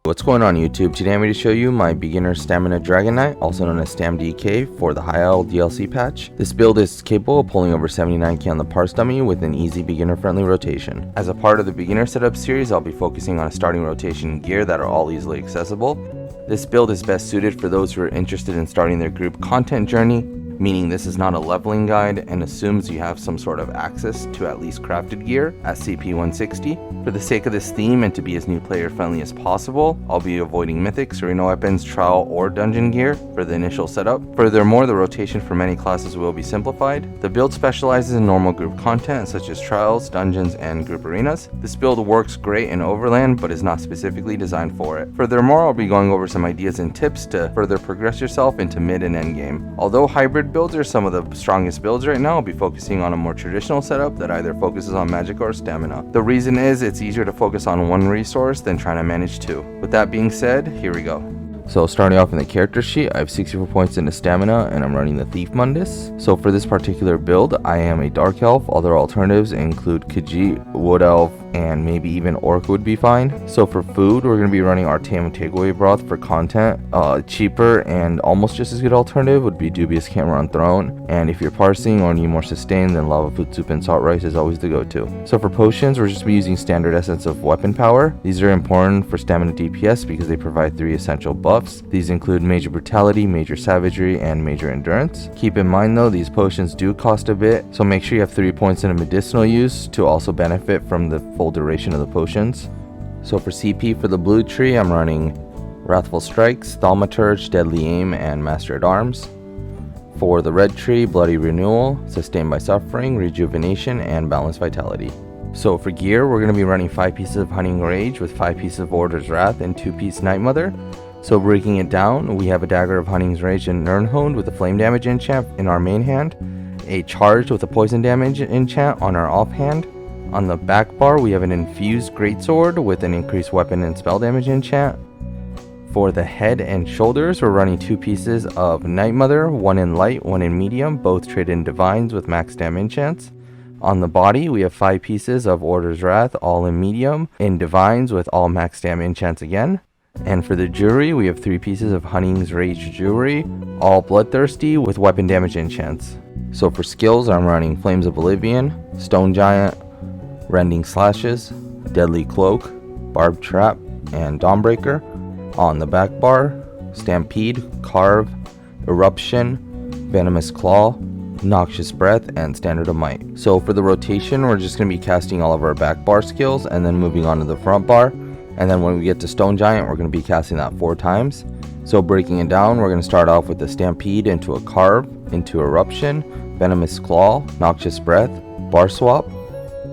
What's going on YouTube? Today I'm going to show you my beginner stamina Dragonknight, also known as Stam DK, for the High Isle DLC patch. This build is capable of pulling over 79k on the parse dummy with an easy beginner friendly rotation. As a part of the beginner setup series, I'll be focusing on a starting rotation gear that are all easily accessible. This build is best suited for those who are interested in starting their group content journey, meaning this is not a leveling guide and assumes you have some sort of access to at least crafted gear at CP 160. For the sake of this theme and to be as new player friendly as possible, I'll be avoiding mythics, arena weapons, trial, or dungeon gear for the initial setup. Furthermore, the rotation for many classes will be simplified. The build specializes in normal group content such as trials, dungeons, and group arenas. This build works great in overland but is not specifically designed for it. Furthermore, I'll be going over some ideas and tips to further progress yourself into mid and end game. Although hybrid builds are some of the strongest builds right now, I'll be focusing on a more traditional setup that either focuses on magic or stamina. The reason is it's easier to focus on one resource than trying to manage two. With that being said, here we go. So starting off in the character sheet, I have 64 points into stamina and I'm running the Thief Mundus. So for this particular build, I am a Dark Elf. Other alternatives include Khajiit, Wood Elf, and maybe even Orc would be fine. So for food, we're going to be running Artaeum Takeaway Broth for content. Cheaper and almost just as good alternative would be Dubious Cameron Throne. And if you're parsing or need more sustain, then Lava Food Soup and Salt Rice is always the go-to. So for potions, we're just be using Standard Essence of Weapon Power. These are important for stamina DPS because they provide 3 essential buffs. These include Major Brutality, Major Savagery, and Major Endurance. Keep in mind though, these potions do cost a bit, so make sure you have 3 points in a medicinal use to also benefit from the full duration of the potions. So for CP for the blue tree, I'm running Wrathful Strikes, Thaumaturge, Deadly Aim, and Master at Arms. For the red tree, Bloody Renewal, Sustained by Suffering, Rejuvenation, and Balanced Vitality. So for gear, we're going to be running 5 pieces of Hunting Rage with 5 pieces of Order's Wrath and 2-piece Night Mother. So breaking it down, we have a Dagger of Hunting's Rage and Nirnhoned with a flame damage enchant in our main hand, a Charged with a poison damage enchant on our offhand. On the back bar, we have an Infused Greatsword with an increased weapon and spell damage enchant. For the head and shoulders, we're running 2 pieces of Night Mother, 1 in light, 1 in medium, both traded in divines with max dam enchants. On the body, we have 5 pieces of Order's Wrath, all in medium, in divines with all max dam enchants again. And for the jewelry, we have 3 pieces of Hunting's Rage jewelry, all bloodthirsty with weapon damage enchants. So for skills, I'm running Flames of Oblivion, Stone Giant, Rending Slashes, Deadly Cloak, Barbed Trap, and Dawnbreaker. On the back bar, Stampede, Carve, Eruption, Venomous Claw, Noxious Breath, and Standard of Might. So for the rotation, we're just going to be casting all of our back bar skills and then moving on to the front bar. And then when we get to Stone Giant, we're going to be casting that 4 times. So breaking it down, we're going to start off with the Stampede into a Carve, into Eruption, Venomous Claw, Noxious Breath, Bar Swap,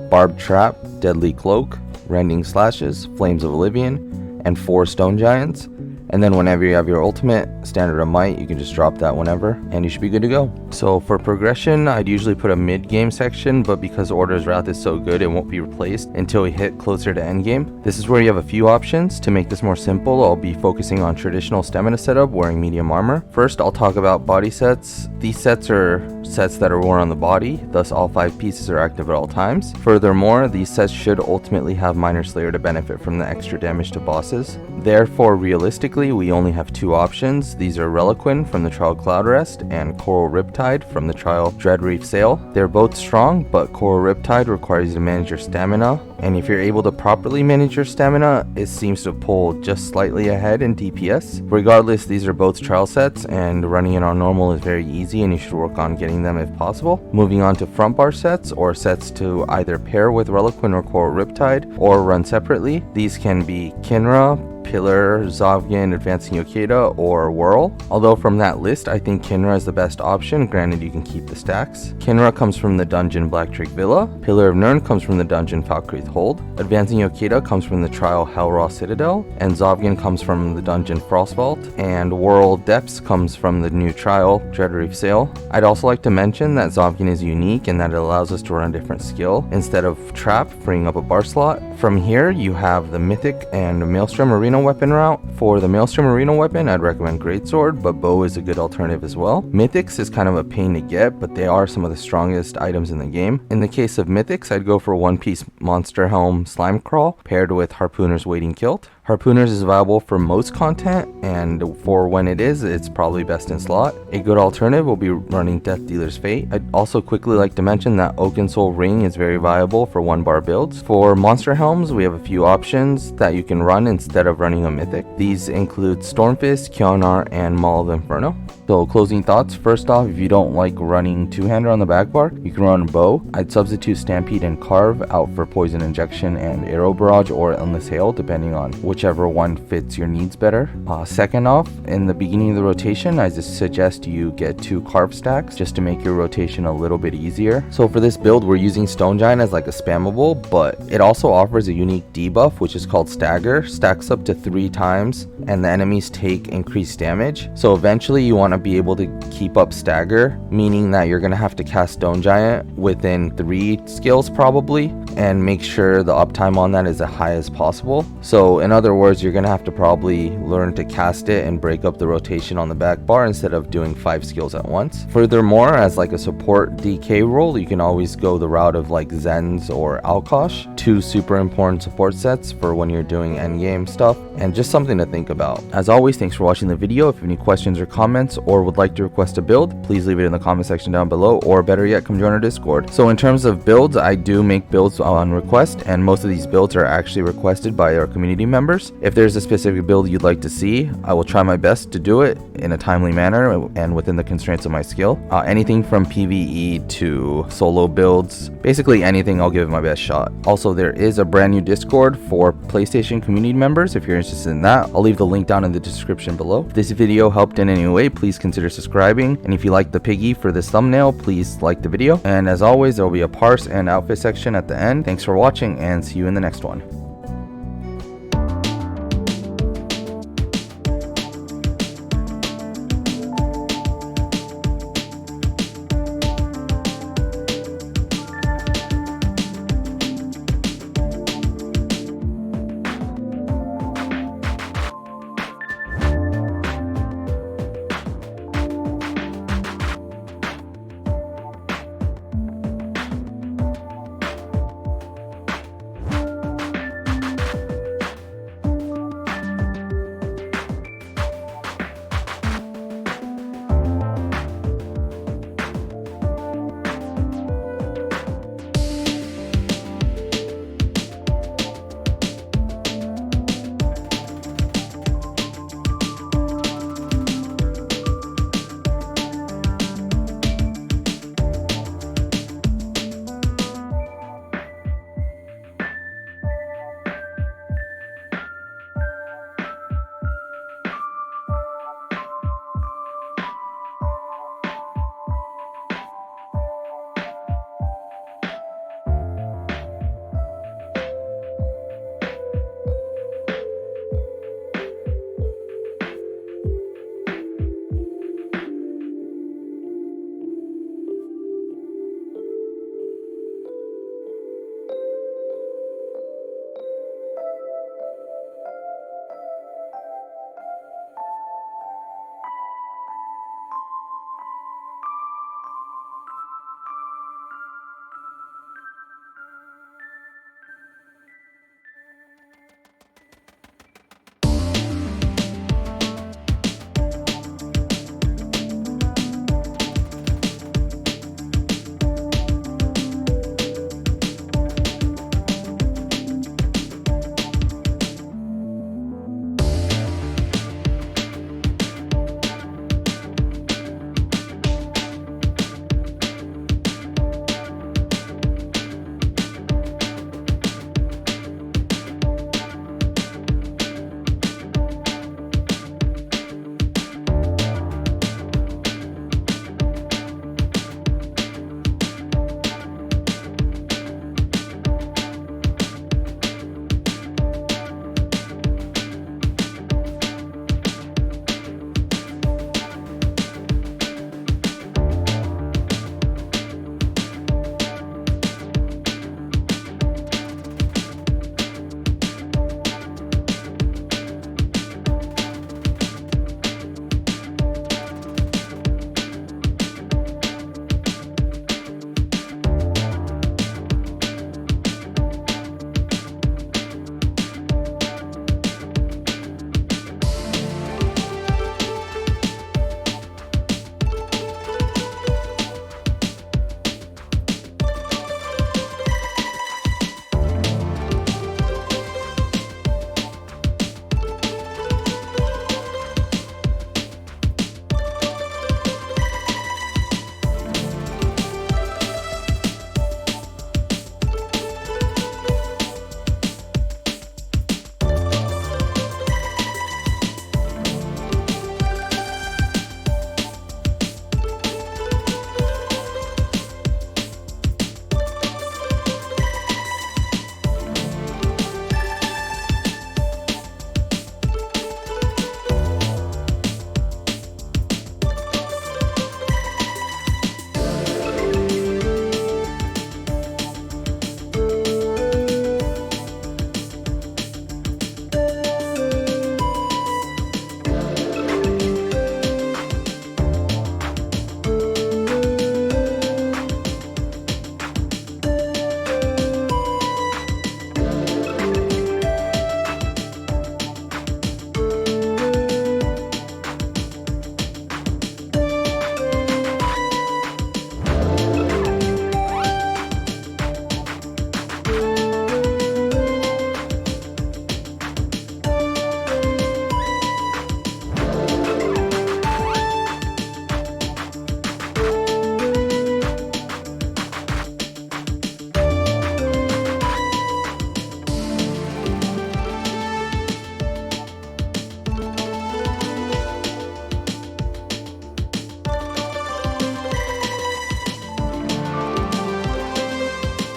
Barbed Trap, Deadly Cloak, Rending Slashes, Flames of Oblivion, and 4 Stone Giants. And then whenever you have your ultimate, Standard of Might, you can just drop that whenever, and you should be good to go. So for progression, I'd usually put a mid-game section, but because Order's Wrath is so good, it won't be replaced until we hit closer to endgame. This is where you have a few options. To make this more simple, I'll be focusing on traditional stamina setup, wearing medium armor. First, I'll talk about body sets. These sets are sets that are worn on the body, thus all 5 pieces are active at all times. Furthermore, these sets should ultimately have Minor Slayer to benefit from the extra damage to bosses. Therefore, realistically, we only have 2 options. These are Reliquin from the Trial Cloud Rest and Coral Riptide from the Trial Dread Reef Sail. They're both strong, but Coral Riptide requires you to manage your stamina, and if you're able to properly manage your stamina, it seems to pull just slightly ahead in DPS. Regardless, these are both trial sets, and running it on normal is very easy, and you should work on getting them if possible. Moving on to front bar sets, or sets to either pair with Reliquin or Coral Riptide, or run separately. These can be Kinra, Pillar, Zovgin, Advancing Yokeda, or Whirl. Although from that list, I think Kinra is the best option, granted you can keep the stacks. Kinra comes from the dungeon Black Drake Villa, Pillar of Nirn comes from the dungeon Falkreath Hold, Advancing Yokeda comes from the trial Hellraw Citadel, and Zovgin comes from the dungeon Frostvault, and Whirl Depths comes from the new trial Dread Reef Sail. I'd also like to mention that Zovgin is unique in that it allows us to run a different skill instead of Trap, freeing up a bar slot. From here, you have the Mythic and Maelstrom Arena weapon route. For the Maelstrom Arena weapon, I'd recommend Greatsword, but Bow is a good alternative as well. Mythics is kind of a pain to get, but they are some of the strongest items in the game. In the case of Mythics, I'd go for 1-piece Monster Helm Slime Crawl paired with Harpooner's Waiting Kilt. Harpooners is viable for most content, and for when it is, it's probably best in slot. A good alternative will be running Death Dealer's Fate. I'd also quickly like to mention that Oaken Soul Ring is very viable for 1-bar builds. For monster helms, we have a few options that you can run instead of running a mythic. These include Stormfist, Kyonar, and Maul of Inferno. So closing thoughts, first off, if you don't like running two-hander on the back bar, you can run a bow. I'd substitute Stampede and Carve out for Poison Injection and Arrow Barrage or Endless Hail, depending on whichever one fits your needs better. Second off, in the beginning of the rotation, I just suggest you get 2 Carve stacks just to make your rotation a little bit easier. So for this build, we're using Stone Giant as like a spammable, but it also offers a unique debuff, which is called Stagger. Stacks up to 3 times, and the enemies take increased damage. So eventually you want to be able to keep up Stagger, meaning that you're going to have to cast Stone Giant within 3 skills probably, and make sure the uptime on that is as high as possible. So in other words, you're going to have to probably learn to cast it and break up the rotation on the back bar instead of doing 5 skills at once. Furthermore, as like a support DK role, you can always go the route of like Zen's or Alkosh, 2 super important support sets for when you're doing endgame stuff, and just something to think about. As always, thanks for watching the video. If you have any questions or comments or would like to request a build, please leave it in the comment section down below, or better yet, come join our Discord. So in terms of builds, I do make builds on request, and most of these builds are actually requested by our community members. If there's a specific build you'd like to see, I will try my best to do it in a timely manner and within the constraints of my skill. Anything from PVE to solo builds, basically anything, I'll give it my best shot. Also, there is a brand new Discord for PlayStation community members. If you're interested in that, I'll leave the link down in the description below. If this video helped in any way, please consider subscribing, and if you like the piggy for this thumbnail, please like the video. And as always, there will be a parse and outfit section at the end. Thanks for watching, and see you in the next one.